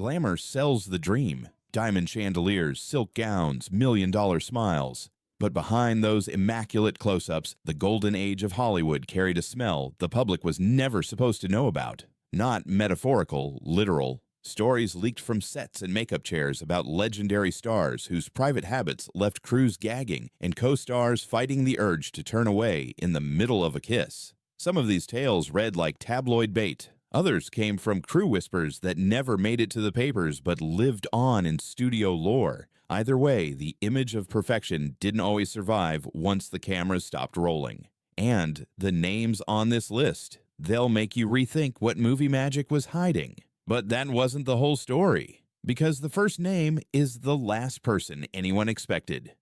glamour sells the dream. Diamond chandeliers, silk gowns, million-dollar smiles. But behind those immaculate close-ups, the golden age of Hollywood carried a smell the public was never supposed to know about. Not metaphorical, literal. Stories leaked from sets and makeup chairs about legendary stars whose private habits left crews gagging and co-stars fighting the urge to turn away in the middle of a kiss. Some of these tales read like tabloid bait. Others came from crew whispers that never made it to the papers but lived on in studio lore. Either way, the image of perfection didn't always survive once the cameras stopped rolling. And the names on this list, they'll make you rethink what movie magic was hiding. But that wasn't the whole story, because the first name is the last person anyone expected.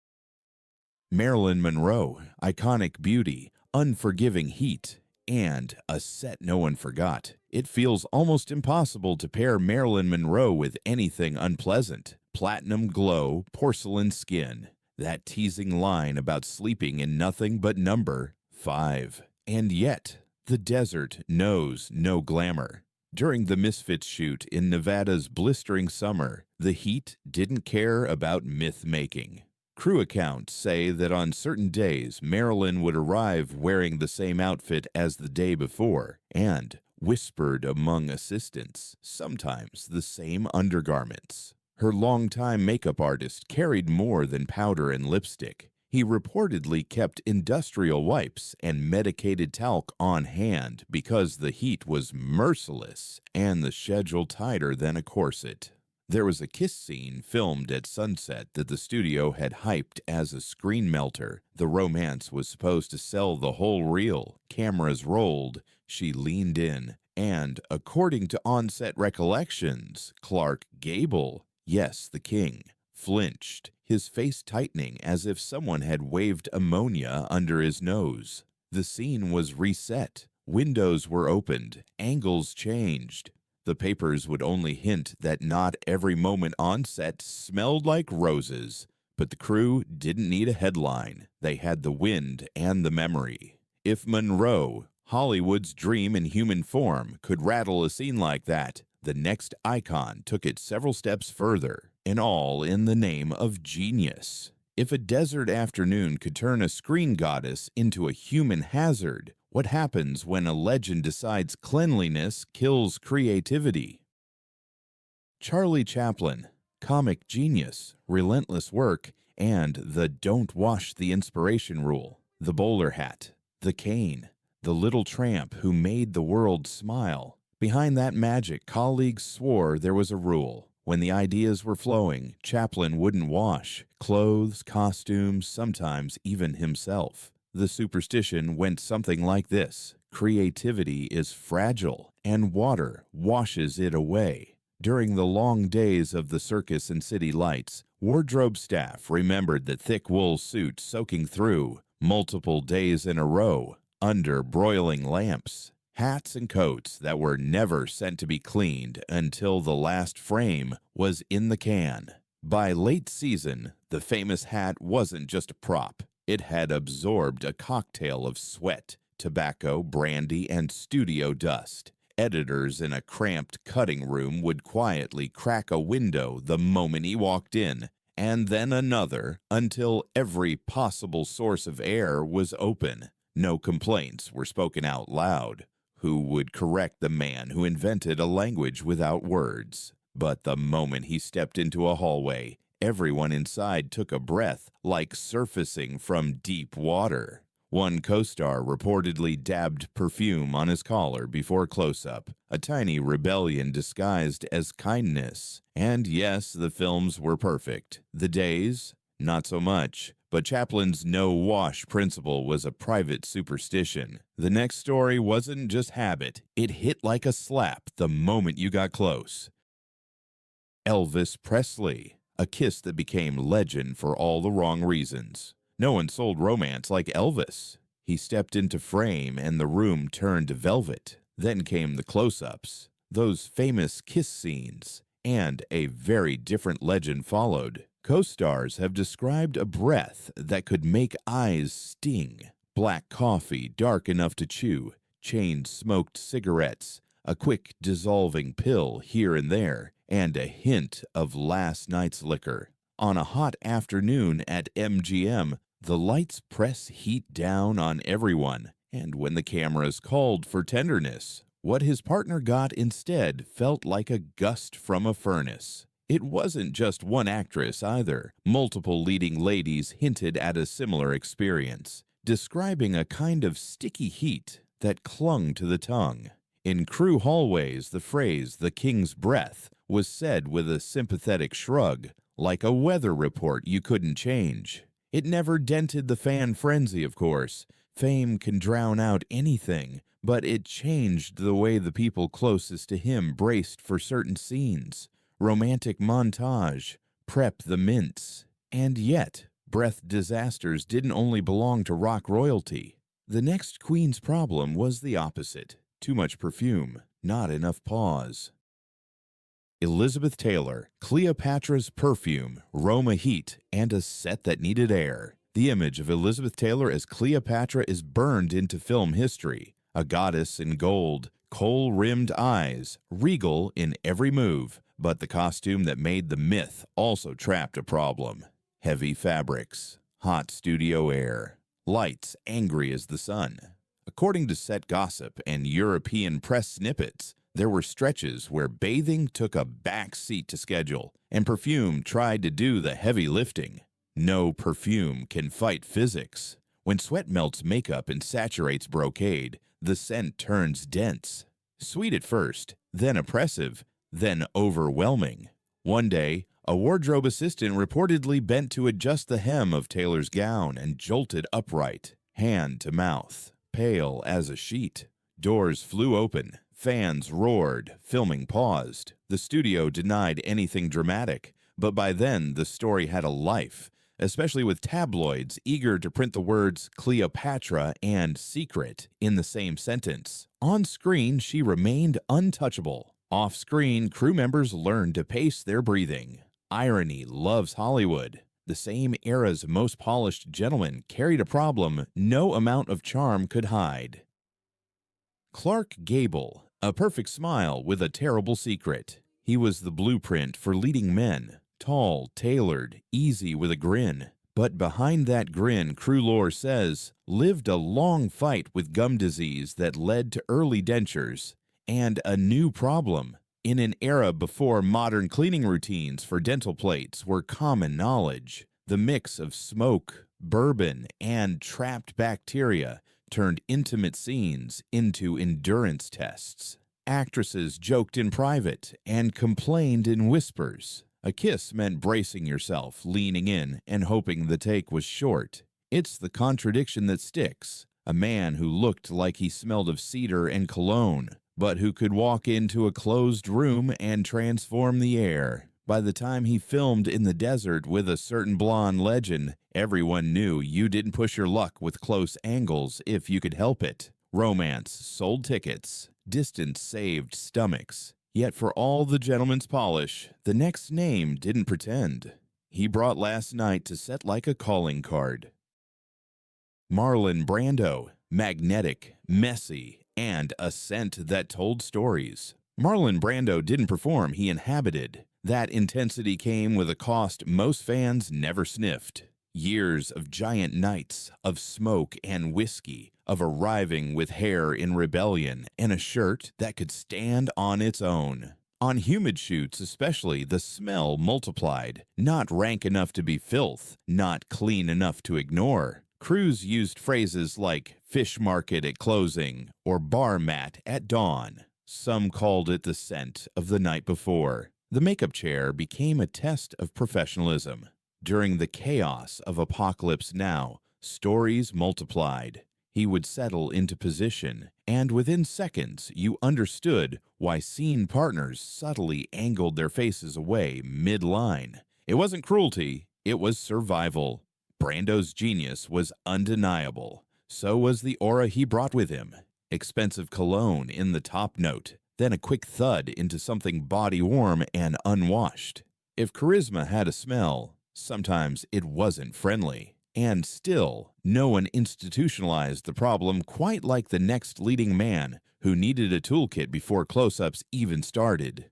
Marilyn Monroe, iconic beauty, unforgiving heat, and a set no one forgot. It feels almost impossible to pair Marilyn Monroe with anything unpleasant. Platinum glow, porcelain skin. That teasing line about sleeping in nothing but number 5. And yet, the desert knows no glamour. During the Misfits shoot in Nevada's blistering summer, the heat didn't care about myth-making. Crew accounts say that on certain days, Marilyn would arrive wearing the same outfit as the day before, and whispered among assistants, sometimes the same undergarments. Her longtime makeup artist carried more than powder and lipstick. He reportedly kept industrial wipes and medicated talc on hand because the heat was merciless and the schedule tighter than a corset. There was a kiss scene filmed at sunset that the studio had hyped as a screen melter. The romance was supposed to sell the whole reel. Cameras rolled, she leaned in, and, according to on-set recollections, Clark Gable, yes, the king, flinched, his face tightening as if someone had waved ammonia under his nose. The scene was reset. Windows were opened. Angles changed. The papers would only hint that not every moment on set smelled like roses. But the crew didn't need a headline. They had the wind and the memory. If Monroe, Hollywood's dream in human form, could rattle a scene like that, the next icon took it several steps further, and all in the name of genius. If a desert afternoon could turn a screen goddess into a human hazard, what happens when a legend decides cleanliness kills creativity? Charlie Chaplin, comic genius, relentless work, and the don't wash the inspiration rule, the bowler hat, the cane, the little tramp who made the world smile. Behind that magic, colleagues swore there was a rule. When the ideas were flowing, Chaplin wouldn't wash clothes, costumes, sometimes even himself. The superstition went something like this: creativity is fragile, and water washes it away. During the long days of the circus and city lights, wardrobe staff remembered the thick wool suit soaking through multiple days in a row under broiling lamps. Hats and coats that were never sent to be cleaned until the last frame was in the can. By late season, the famous hat wasn't just a prop. It had absorbed a cocktail of sweat, tobacco, brandy, and studio dust. Editors in a cramped cutting room would quietly crack a window the moment he walked in, and then another, until every possible source of air was open. No complaints were spoken out loud. Who would correct the man who invented a language without words? But the moment he stepped into a hallway, everyone inside took a breath like surfacing from deep water. One co-star reportedly dabbed perfume on his collar before close-up, a tiny rebellion disguised as kindness. And yes, the films were perfect. The days, not so much. But Chaplin's no-wash principle was a private superstition. The next story wasn't just habit. It hit like a slap the moment you got close. Elvis Presley, a kiss that became legend for all the wrong reasons. No one sold romance like Elvis. He stepped into frame and the room turned to velvet. Then came the close-ups, those famous kiss scenes, and a very different legend followed. Co-stars have described a breath that could make eyes sting. Black coffee dark enough to chew, chain-smoked cigarettes, a quick dissolving pill here and there, and a hint of last night's liquor. On a hot afternoon at MGM, the lights press heat down on everyone, and when the cameras called for tenderness, what his partner got instead felt like a gust from a furnace. It wasn't just one actress either. Multiple leading ladies hinted at a similar experience, describing a kind of sticky heat that clung to the tongue. In crew hallways, the phrase "the king's breath" was said with a sympathetic shrug, like a weather report you couldn't change. It never dented the fan frenzy, of course. Fame can drown out anything, but it changed the way the people closest to him braced for certain scenes. Romantic montage, prep the mints. And yet, breath disasters didn't only belong to rock royalty. The next queen's problem was the opposite. Too much perfume, not enough pause. Elizabeth Taylor, Cleopatra's perfume, Roma heat, and a set that needed air. The image of Elizabeth Taylor as Cleopatra is burned into film history. A goddess in gold, kohl-rimmed eyes, regal in every move. But the costume that made the myth also trapped a problem. Heavy fabrics, hot studio air, lights angry as the sun. According to set gossip and European press snippets, there were stretches where bathing took a back seat to schedule, and perfume tried to do the heavy lifting. No perfume can fight physics. When sweat melts makeup and saturates brocade, the scent turns dense. Sweet at first, then oppressive, then overwhelming. One day, a wardrobe assistant reportedly bent to adjust the hem of Taylor's gown and jolted upright, hand to mouth, pale as a sheet. Doors flew open, fans roared, filming paused. The studio denied anything dramatic, but by then the story had a life, especially with tabloids eager to print the words Cleopatra and secret in the same sentence. On screen, she remained untouchable. Off-screen, crew members learned to pace their breathing. Irony loves Hollywood. The same era's most polished gentleman carried a problem no amount of charm could hide. Clark Gable, a perfect smile with a terrible secret. He was the blueprint for leading men. Tall, tailored, easy with a grin. But behind that grin, crew lore says, lived a long fight with gum disease that led to early dentures. And a new problem. In an era before modern cleaning routines for dental plates were common knowledge, the mix of smoke, bourbon, and trapped bacteria turned intimate scenes into endurance tests. Actresses joked in private and complained in whispers. A kiss meant bracing yourself, leaning in, and hoping the take was short. It's the contradiction that sticks. A man who looked like he smelled of cedar and cologne, but who could walk into a closed room and transform the air. By the time he filmed in the desert with a certain blonde legend, everyone knew you didn't push your luck with close angles if you could help it. Romance sold tickets. Distance saved stomachs. Yet for all the gentleman's polish, the next name didn't pretend. He brought last night to set like a calling card. Marlon Brando, magnetic, messy, and a scent that told stories. Marlon Brando didn't perform, he inhabited. That intensity came with a cost most fans never sniffed. Years of giant nights, of smoke and whiskey, of arriving with hair in rebellion and a shirt that could stand on its own. On humid shoots especially, the smell multiplied. Not rank enough to be filth, not clean enough to ignore. Crews used phrases like fish market at closing or bar mat at dawn. Some called it the scent of the night before. The makeup chair became a test of professionalism. During the chaos of Apocalypse Now, stories multiplied. He would settle into position, and within seconds you understood why scene partners subtly angled their faces away mid-line. It wasn't cruelty, it was survival. Brando's genius was undeniable. So was the aura he brought with him. Expensive cologne in the top note, then a quick thud into something body-warm and unwashed. If charisma had a smell, sometimes it wasn't friendly. And still, no one institutionalized the problem quite like the next leading man who needed a toolkit before close-ups even started.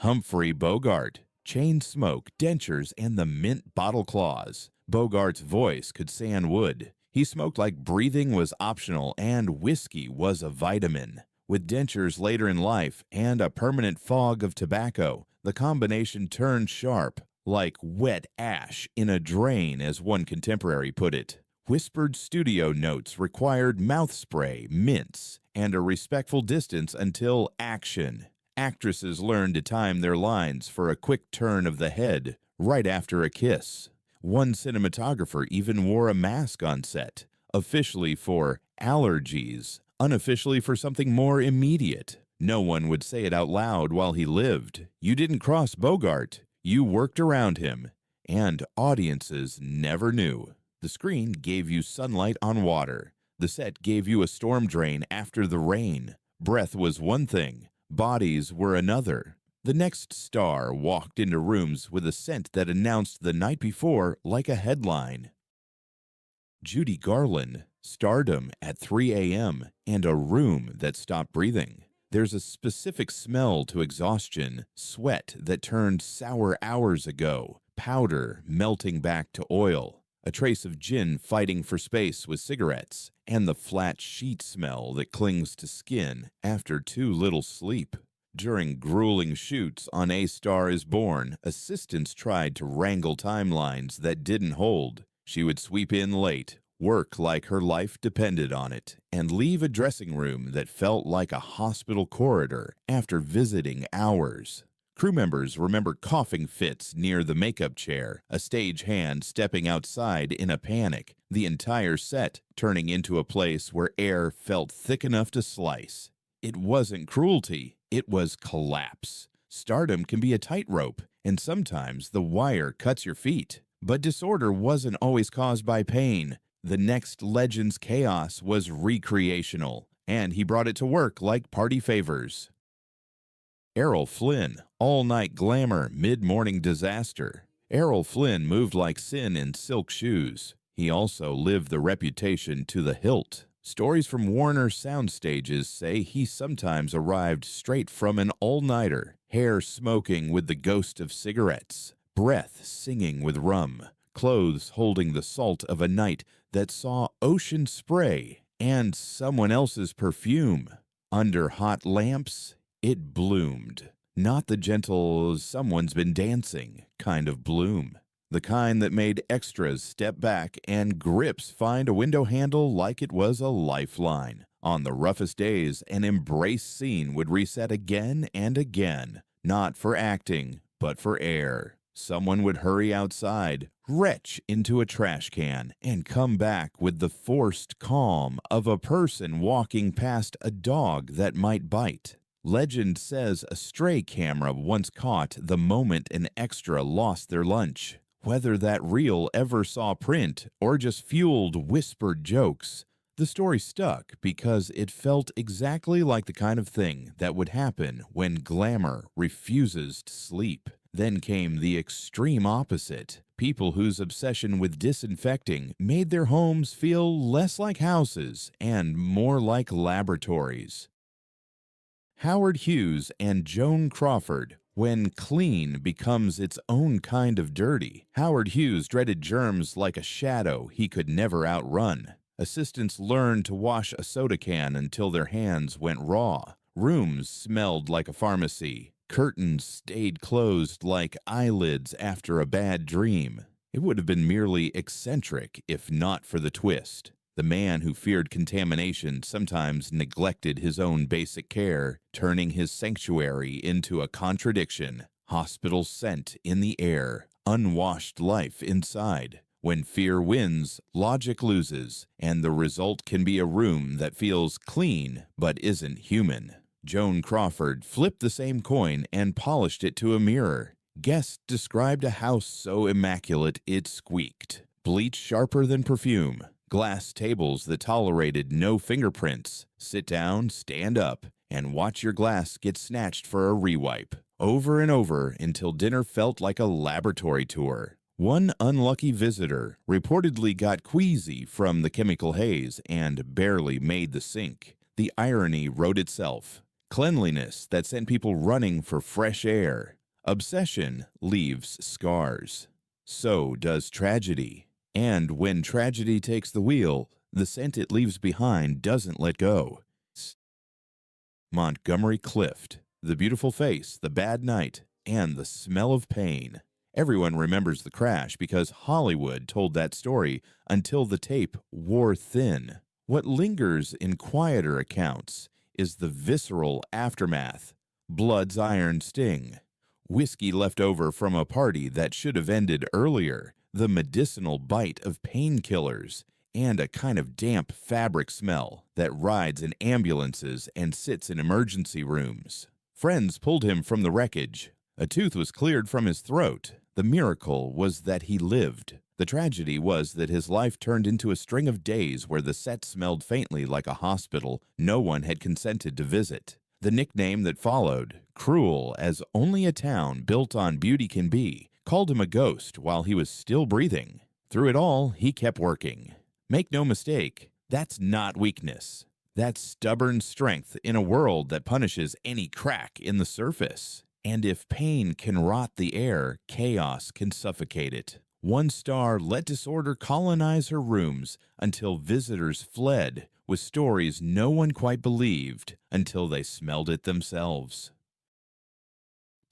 Humphrey Bogart. Chain smoke, dentures, and the mint bottle claws. Bogart's voice could sand wood. He smoked like breathing was optional and whiskey was a vitamin. With dentures later in life and a permanent fog of tobacco, the combination turned sharp, like wet ash in a drain, as one contemporary put it. Whispered studio notes required mouth spray, mints, and a respectful distance until action. Actresses learned to time their lines for a quick turn of the head right after a kiss. One cinematographer even wore a mask on set, officially for allergies, unofficially for something more immediate. No one would say it out loud while he lived. You didn't cross Bogart, you worked around him, and audiences never knew. The screen gave you sunlight on water. The set gave you a storm drain after the rain. Breath was one thing, bodies were another. The next star walked into rooms with a scent that announced the night before like a headline. Judy Garland, stardom at 3 a.m., and a room that stopped breathing. There's a specific smell to exhaustion, sweat that turned sour hours ago, powder melting back to oil, a trace of gin fighting for space with cigarettes, and the flat sheet smell that clings to skin after too little sleep. During grueling shoots on A Star is Born, assistants tried to wrangle timelines that didn't hold. She would sweep in late, work like her life depended on it, and leave a dressing room that felt like a hospital corridor after visiting hours. Crew members remember coughing fits near the makeup chair, a stage hand stepping outside in a panic, the entire set turning into a place where air felt thick enough to slice. It wasn't cruelty, it was collapse. Stardom can be a tightrope, and sometimes the wire cuts your feet. But disorder wasn't always caused by pain. The next legend's chaos was recreational, and he brought it to work like party favors. Errol Flynn, all-night glamour, mid-morning disaster. Errol Flynn moved like sin in silk shoes. He also lived the reputation to the hilt. Stories from Warner sound stages say he sometimes arrived straight from an all-nighter, hair smoking with the ghost of cigarettes, breath singing with rum, clothes holding the salt of a night that saw ocean spray and someone else's perfume. Under hot lamps, it bloomed. Not the gentle someone's been dancing kind of bloom. The kind that made extras step back and grips find a window handle like it was a lifeline. On the roughest days, an embrace scene would reset again and again, not for acting, but for air. Someone would hurry outside, retch into a trash can, and come back with the forced calm of a person walking past a dog that might bite. Legend says a stray camera once caught the moment an extra lost their lunch. Whether that reel ever saw print or just fueled whispered jokes, the story stuck because it felt exactly like the kind of thing that would happen when glamour refuses to sleep. Then came the extreme opposite, people whose obsession with disinfecting made their homes feel less like houses and more like laboratories. Howard Hughes and Joan Crawford. When clean becomes its own kind of dirty, Howard Hughes dreaded germs like a shadow he could never outrun. Assistants learned to wash a soda can until their hands went raw. Rooms smelled like a pharmacy. Curtains stayed closed like eyelids after a bad dream. It would have been merely eccentric if not for the twist. The man who feared contamination sometimes neglected his own basic care, turning his sanctuary into a contradiction. Hospital scent in the air, unwashed life inside. When fear wins, logic loses, and the result can be a room that feels clean but isn't human. Joan Crawford flipped the same coin and polished it to a mirror. Guests described a house so immaculate it squeaked. Bleach sharper than perfume. Glass tables that tolerated no fingerprints. Sit down, stand up, and watch your glass get snatched for a rewipe. Over and over until dinner felt like a laboratory tour. One unlucky visitor reportedly got queasy from the chemical haze and barely made the sink. The irony wrote itself. cleanliness that sent people running for fresh air. Obsession leaves scars. So does tragedy. And when tragedy takes the wheel, the scent it leaves behind doesn't let go. Montgomery Clift, the beautiful face, the bad night, and the smell of pain. Everyone remembers the crash because Hollywood told that story until the tape wore thin. What lingers in quieter accounts is the visceral aftermath, blood's iron sting, whiskey left over from a party that should have ended earlier, the medicinal bite of painkillers, and a kind of damp fabric smell that rides in ambulances and sits in emergency rooms. Friends pulled him from the wreckage. A tooth was cleared from his throat. The miracle was that he lived. The tragedy was that his life turned into a string of days where the set smelled faintly like a hospital no one had consented to visit. The nickname that followed, cruel as only a town built on beauty can be, called him a ghost while he was still breathing. Through it all, he kept working. Make no mistake, that's not weakness. That's stubborn strength in a world that punishes any crack in the surface. And if pain can rot the air, chaos can suffocate it. One star let disorder colonize her rooms until visitors fled with stories no one quite believed until they smelled it themselves.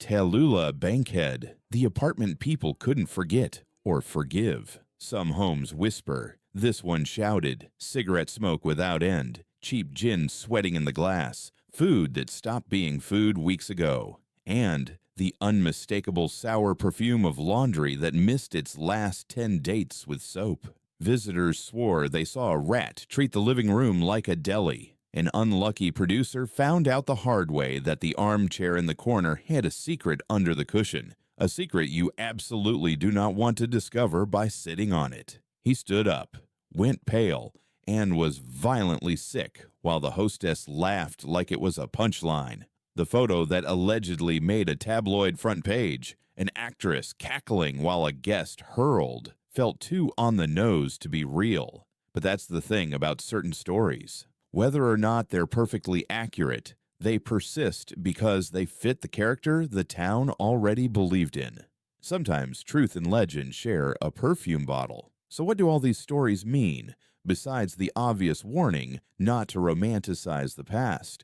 Tallulah Bankhead, the apartment people couldn't forget or forgive. Some homes whisper, this one shouted, cigarette smoke without end, cheap gin sweating in the glass, food that stopped being food weeks ago, and the unmistakable sour perfume of laundry that missed its last 10 dates with soap. Visitors swore they saw a rat treat the living room like a deli. An unlucky producer found out the hard way that the armchair in the corner had a secret under the cushion, a secret you absolutely do not want to discover by sitting on it. He stood up, went pale, and was violently sick while the hostess laughed like it was a punchline. The photo that allegedly made a tabloid front page, an actress cackling while a guest hurled, felt too on the nose to be real. But that's the thing about certain stories. Whether or not they're perfectly accurate, they persist because they fit the character the town already believed in. Sometimes truth and legend share a perfume bottle. So what do all these stories mean, besides the obvious warning not to romanticize the past?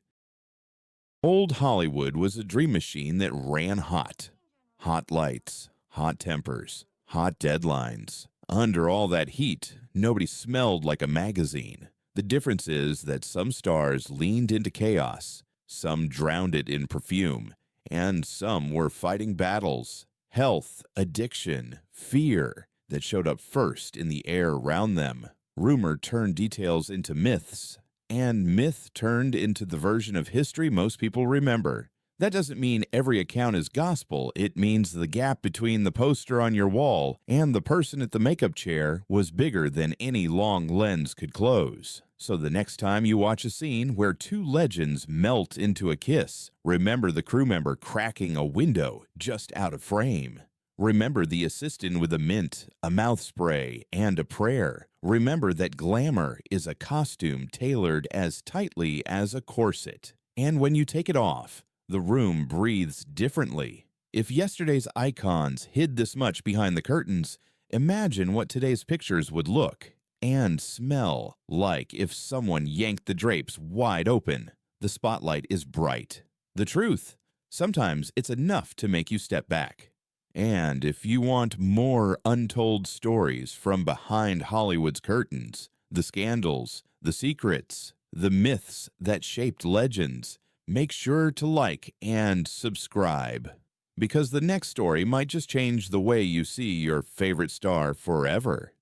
Old Hollywood was a dream machine that ran hot. Hot lights, hot tempers, hot deadlines. Under all that heat, nobody smelled like a magazine. The difference is that some stars leaned into chaos, some drowned it in perfume, and some were fighting battles, health, addiction, fear, that showed up first in the air around them. Rumor turned details into myths, and myth turned into the version of history most people remember. That doesn't mean every account is gospel. It means the gap between the poster on your wall and the person at the makeup chair was bigger than any long lens could close. So the next time you watch a scene where two legends melt into a kiss, remember the crew member cracking a window just out of frame. Remember the assistant with a mint, a mouth spray, and a prayer. Remember that glamour is a costume tailored as tightly as a corset. And when you take it off, the room breathes differently. If yesterday's icons hid this much behind the curtains, imagine what today's pictures would look and smell like if someone yanked the drapes wide open. The spotlight is bright. The truth, sometimes it's enough to make you step back. And if you want more untold stories from behind Hollywood's curtains, the scandals, the secrets, the myths that shaped legends, make sure to like and subscribe. Because the next story might just change the way you see your favorite star forever.